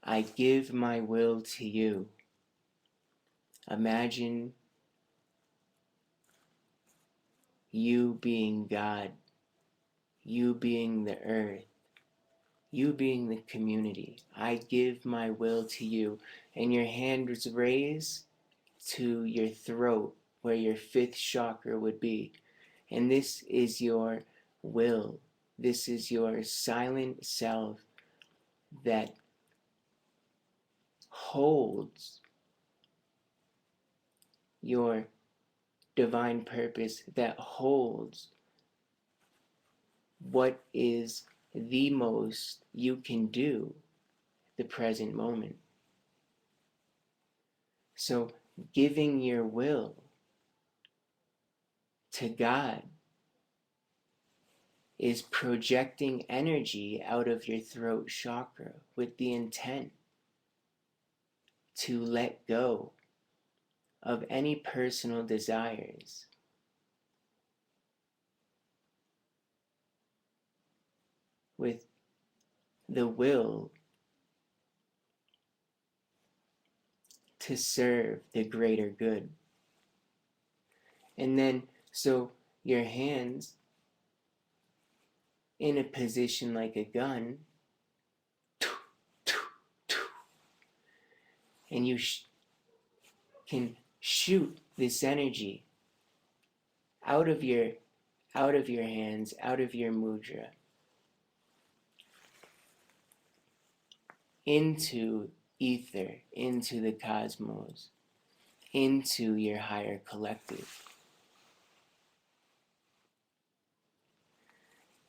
I give my will to you. Imagine you being God, you being the earth, you being the community. I give my will to you. And your hand is raised to your throat, where your fifth chakra would be. And this is your will. This is your silent self that holds your divine purpose, that holds what is the most you can do the present moment. So giving your will to God is projecting energy out of your throat chakra with the intent to let go of any personal desires, with the will to serve the greater good. And then, so your hands in a position like a gun, and you can shoot this energy out of your hands, out of your mudra, into ether, into the cosmos, into your higher collective.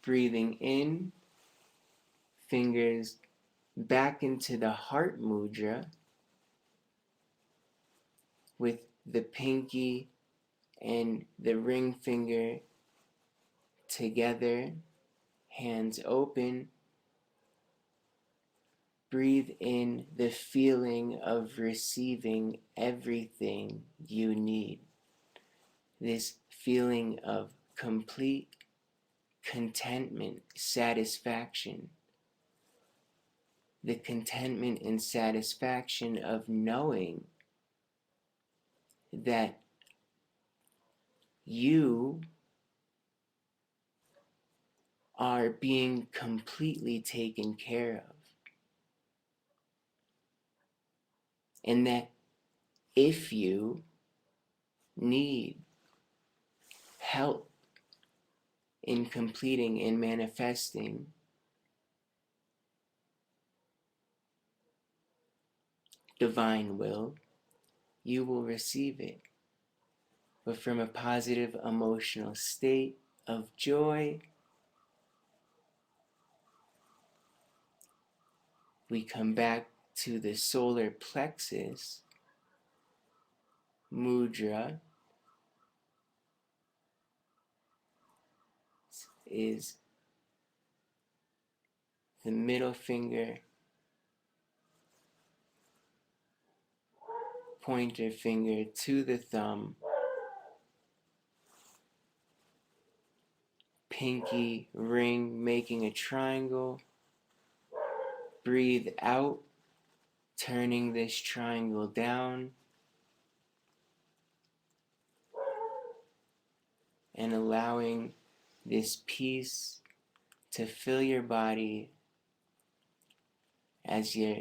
Breathing in, fingers back into the heart mudra, with the pinky and the ring finger together, hands open. Breathe in the feeling of receiving everything you need. This feeling of complete contentment, satisfaction. The contentment and satisfaction of knowing that you are being completely taken care of. And that if you need help in completing and manifesting divine will, you will receive it, but from a positive emotional state of joy. We come back to the solar plexus mudra. Is the middle finger, pointer finger to the thumb, pinky ring making a triangle. Breathe out, turning this triangle down and allowing this peace to fill your body as your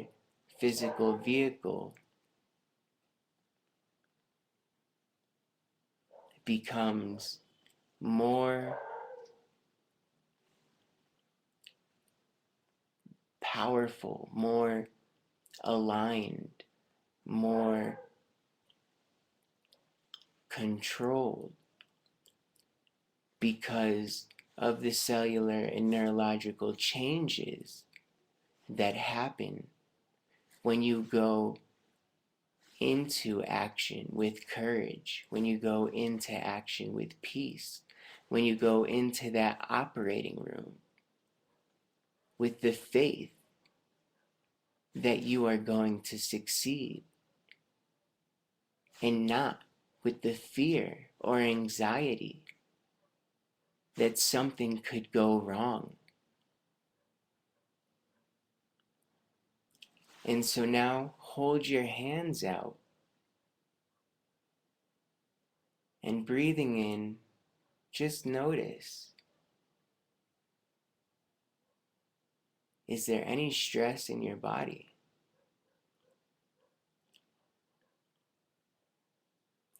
physical vehicle becomes more powerful, more aligned, more controlled, because of the cellular and neurological changes that happen when you go into action with courage, when you go into action with peace, when you go into that operating room with the faith that you are going to succeed, and not with the fear or anxiety that something could go wrong. And so now hold your hands out and breathing in, just notice, is there any stress in your body?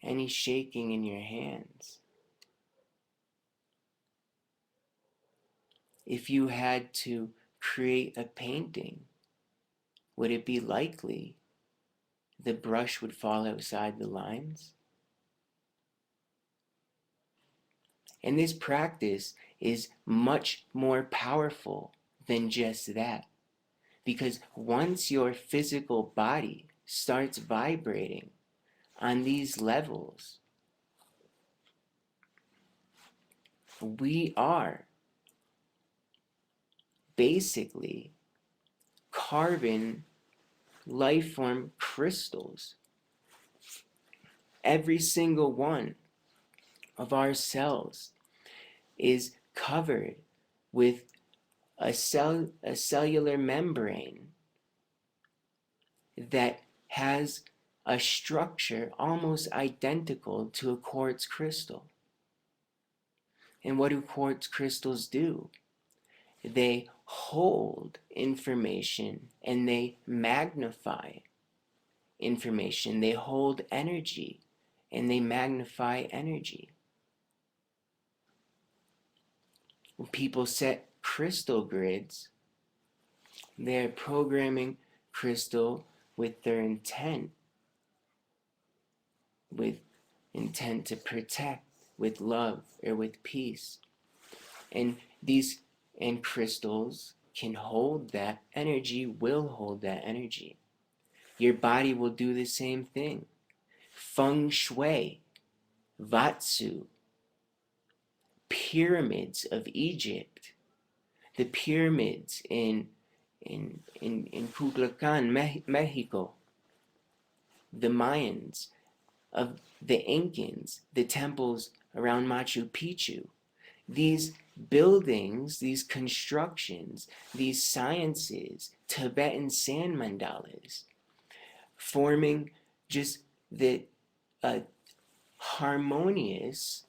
Any shaking in your hands? If you had to create a painting, would it be likely the brush would fall outside the lines? And this practice is much more powerful than just that. Because once your physical body starts vibrating on these levels, we are basically carbon life form crystals. Every single one of our cells is covered with a cellular membrane that has a structure almost identical to a quartz crystal. And what do quartz crystals do? They hold information and they magnify information. They hold energy and they magnify energy. When people set crystal grids, they're programming crystal with their intent, with intent to protect, with love or with peace. And these crystals can hold that energy, will hold that energy. Your body will do the same thing. Feng Shui, Vatsu, pyramids of Egypt, the pyramids in Kukulcan, Mexico, the Mayans, of the Incans, the temples around Machu Picchu. These buildings, these constructions, these sciences, Tibetan sand mandalas, forming just the harmonious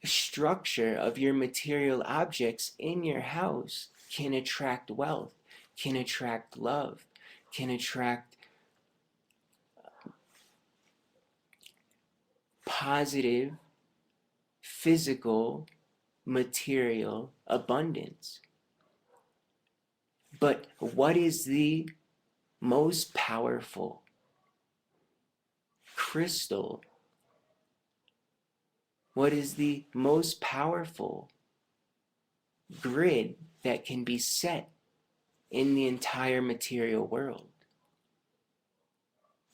structure of your material objects in your house can attract wealth, can attract love, can attract positive physical material abundance. But what is the most powerful crystal? What is the most powerful grid that can be set in the entire material world?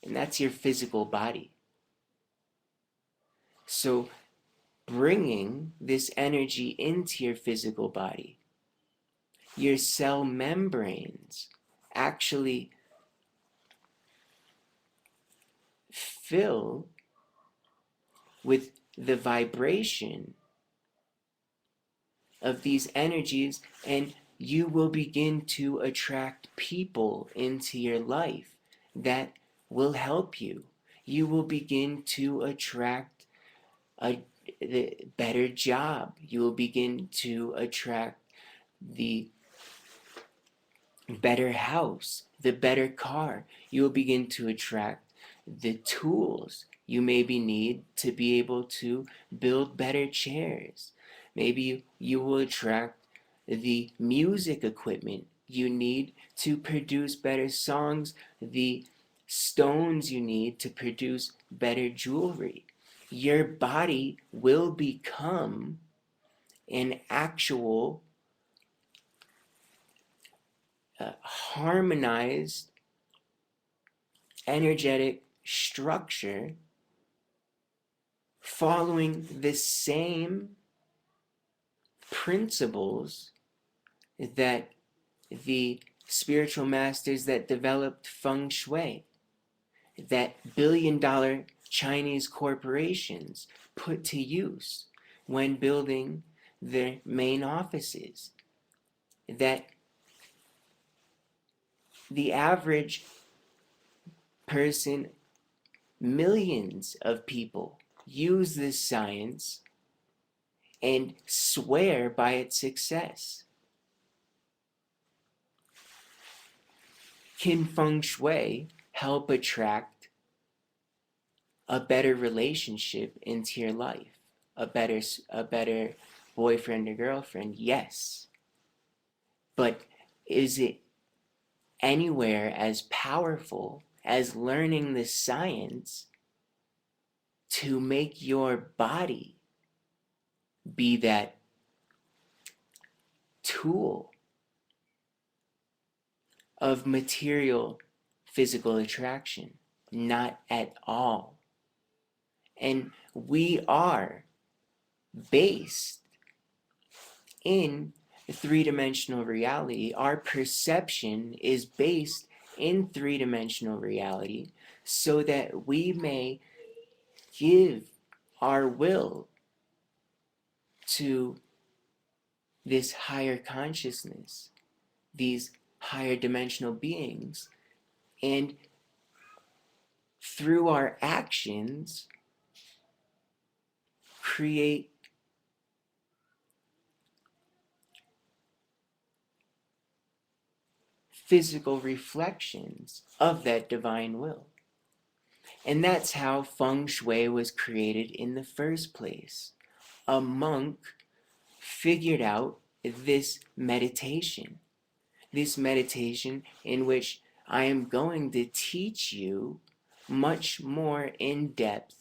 And that's your physical body. So bringing this energy into your physical body, your cell membranes actually fill with the vibration of these energies, and you will begin to attract people into your life that will help you. You will begin to attract a better job. You will begin to attract the better house, the better car. You will begin to attract the tools you maybe need to be able to build better chairs. Maybe you will attract the music equipment you need to produce better songs, the stones you need to produce better jewelry. Your body will become an actual harmonized energetic structure following the same principles that the spiritual masters that developed feng shui, that billion-dollar Chinese corporations put to use when building their main offices, that the average person, millions of people, use this science and swear by its success. Can feng shui help attract a better relationship into your life? A better boyfriend or girlfriend? Yes. But is it anywhere as powerful as learning the science to make your body be that tool of material physical attraction? Not at all. And we are based in three-dimensional reality. Our perception is based in three-dimensional reality so that we may give our will to this higher consciousness, these higher dimensional beings, and through our actions create physical reflections of that divine will. And that's how feng shui was created in the first place. A monk figured out this meditation in which I am going to teach you much more in depth,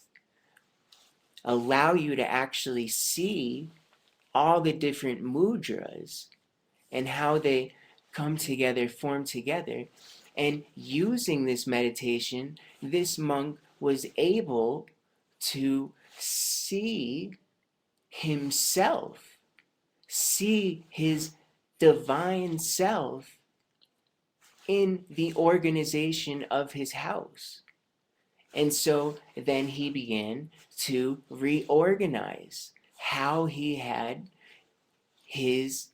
allow you to actually see all the different mudras and how they come together, form together. And using this meditation, this monk was able to see himself, see his divine self in the organization of his house. And so then he began to reorganize how he had his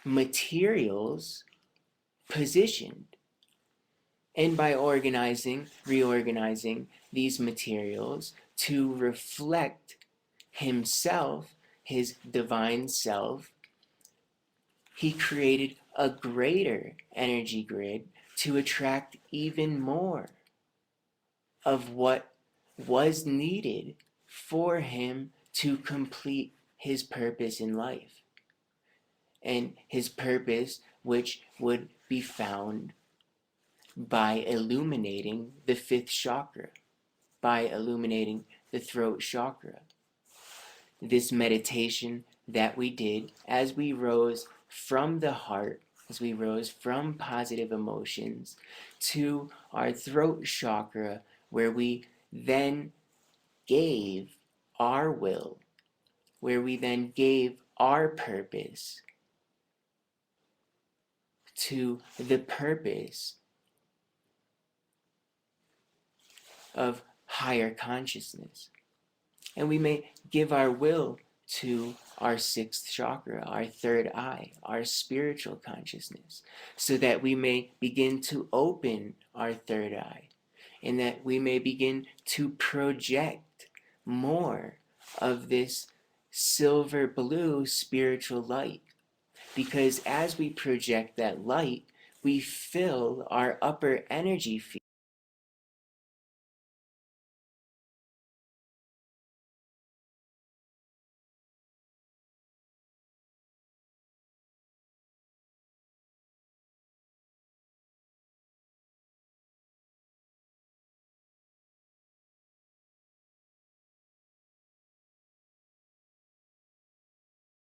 materials positioned. And by reorganizing these materials to reflect himself, his divine self, he created a greater energy grid to attract even more of what was needed for him to complete his purpose in life. And his purpose, which would be found by illuminating the fifth chakra, by illuminating the throat chakra. This meditation that we did as we rose from the heart, as we rose from positive emotions to our throat chakra, where we then gave our will, where we then gave our purpose to the purpose of higher consciousness. And we may give our will to our sixth chakra, our third eye, our spiritual consciousness, so that we may begin to open our third eye, and that we may begin to project more of this silver blue spiritual light. Because as we project that light, we fill our upper energy field